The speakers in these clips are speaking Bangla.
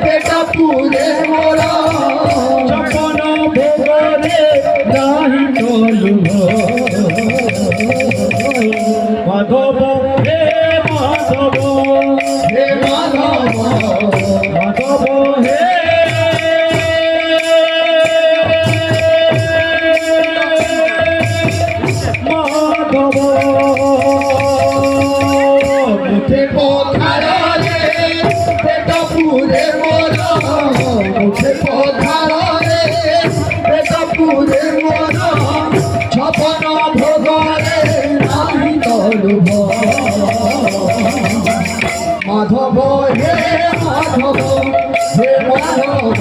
পেটা পুরে মোরা চপন ভোগরে নাহি তলু মাধব হে মাধব হে মাধব মাধব হে মাধব মুখে পথারে পেটা পুরে মোরা মুখে পথারে পেটা পুরে মোরা ছপন ভোগরে নাহি তলু মাধব হে মাধব হে মাধব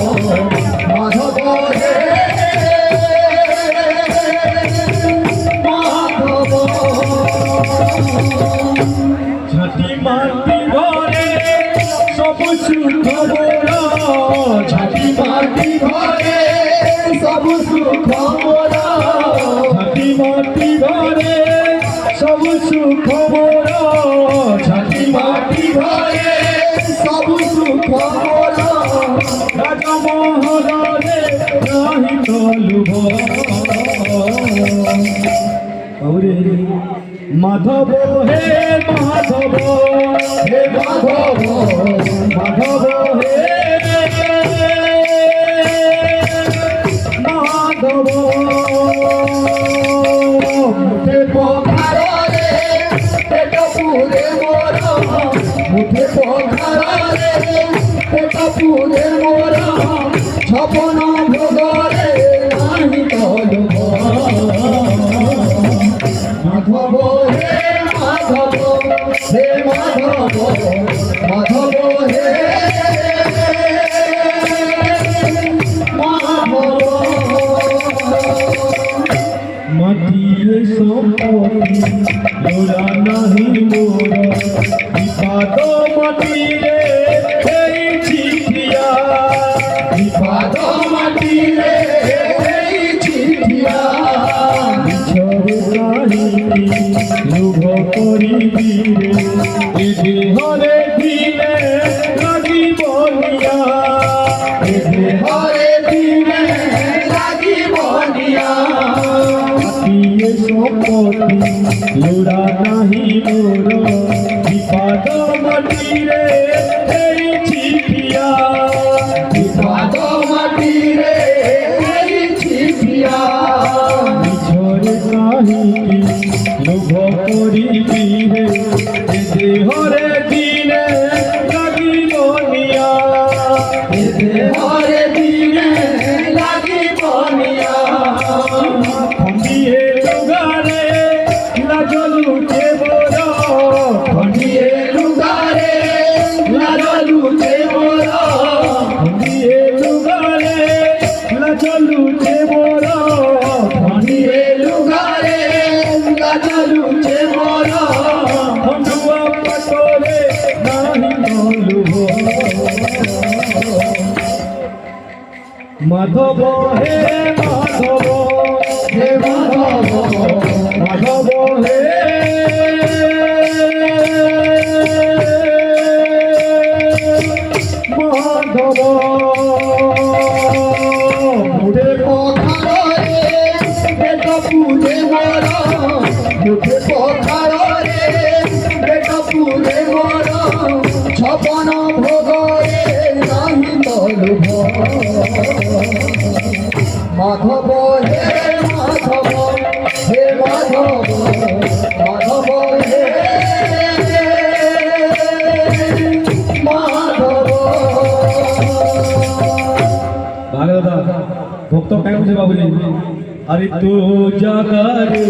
মাধব হে মাধব ঝাঁটি মাটি ঘরে সবু সুখ মোরা ঝাঁটি মাটি ঘরে সবু সুখ মোরা ঝাঁটি মাটি ঘরে সবু সুখ মোরা ঝাঁটি মাটি ঘরে সবু সুখ মোরা রাজমহলে নাহি তলুভ মাধব হে মাধব হে মাধব মাধব হে মাধব মুখে পথারে পেটা পুরে মোরা মুখে পথারে পেটা পুরে মোরা ছপন ভোগরে নাহি তলু মাধব হে মাধব হে মাধব মাধব হে মাধব মাটিয়ে সম্পত্তি লোড়া নাহি মোরা বিপাদ মাটিরে এই চিঠিয়া বিপাদ মাটিরে এই চিঠিয়া মিছরে কাহিনী লোভ করিবি রে এ দেহরে দিলে লাগিব নিয়া এ দেহরে দিনে লাগিব নিয়া মাটিয়ে সম্পত্তি লোড়া নাহি মোরা বিপাদ মাটিরে এই চিঠিয়া বিপাদ মাটিরে এই চিঠিয়া মিছরে কাহিনী লোভ করিবি রে এ দেহরে দিলে লাগিব নিয়া এ দেহরে দিনে লাগিব নিয়া খন্ডিয়ে লুগারে লাজলুকে বড় খন্ডিয়ে লুগারে লাজলুকে বড় খন্ডিয়ে লুগারে লাজলুকে বড় খন্ডিয়ে লুগারে লাজলুকে বড় খন্ডুয়া পটরে নাহি তলুভ মাধব হে মাধব হে মাধব মাধব হে মাধব মুখে পথারে পেটা পুরে মোরা মুখে পথারে পেটা পুরে মোরা ছপন ভোগরে নাহি তলু মাধব হে মাধব হে মাধব মাধব হে মাধব ভালো দাদা ভক্ত কেমন যে বাবুলি আরে তো জাগারে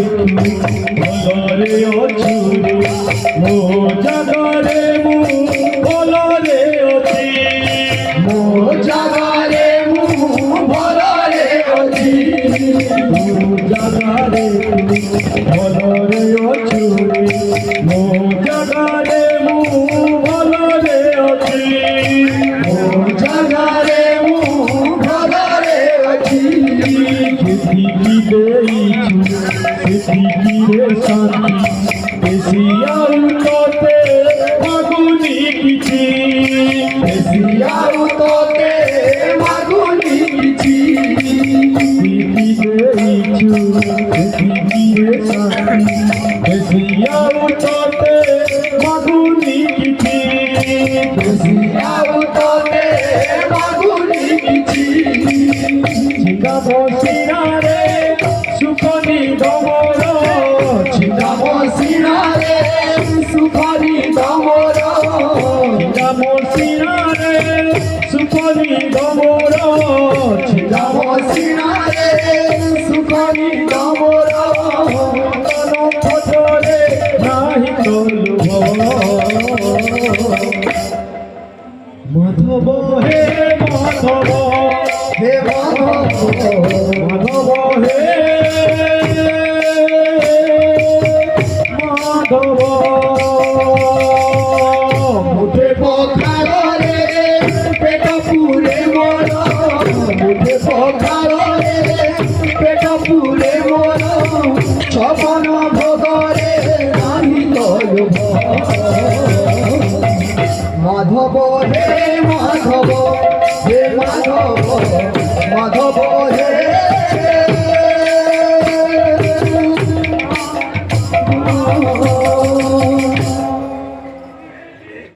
বলরে অছুরে মো জাগারে মু বলরে অছি মো জাগারে মু ভলরে অছি জাগারে বলরে অছুরে মো জাগারে মু বলরে অছি মো জাগারে মু ভলরে অছি खेती की देईछु खेती की रे शांति एशिया उतोते फागुनी किछि এশিয়া উতোতে উঠতে মাগুনি কিছি কেসিয়া উঠতে মাগুনি কিছি চিকা বসিনারে সুখনি ডমর চিকা মসিনারে সুখনি ডমর চিকা বসিনারে সুখনি ডমর চিকা মসিনারে সুখনি ডমর ফটরে নাহি তলু মাধব হে মাধব হে মাধব মাধব হে মাধব মুঠে পখারে পেট পুরে মোর মুঠে পখারে পেট পুরে মোর ছপন ভোগরে নাহি তলব মাধব হে মাধব হে মাধব মাধব হে মাধব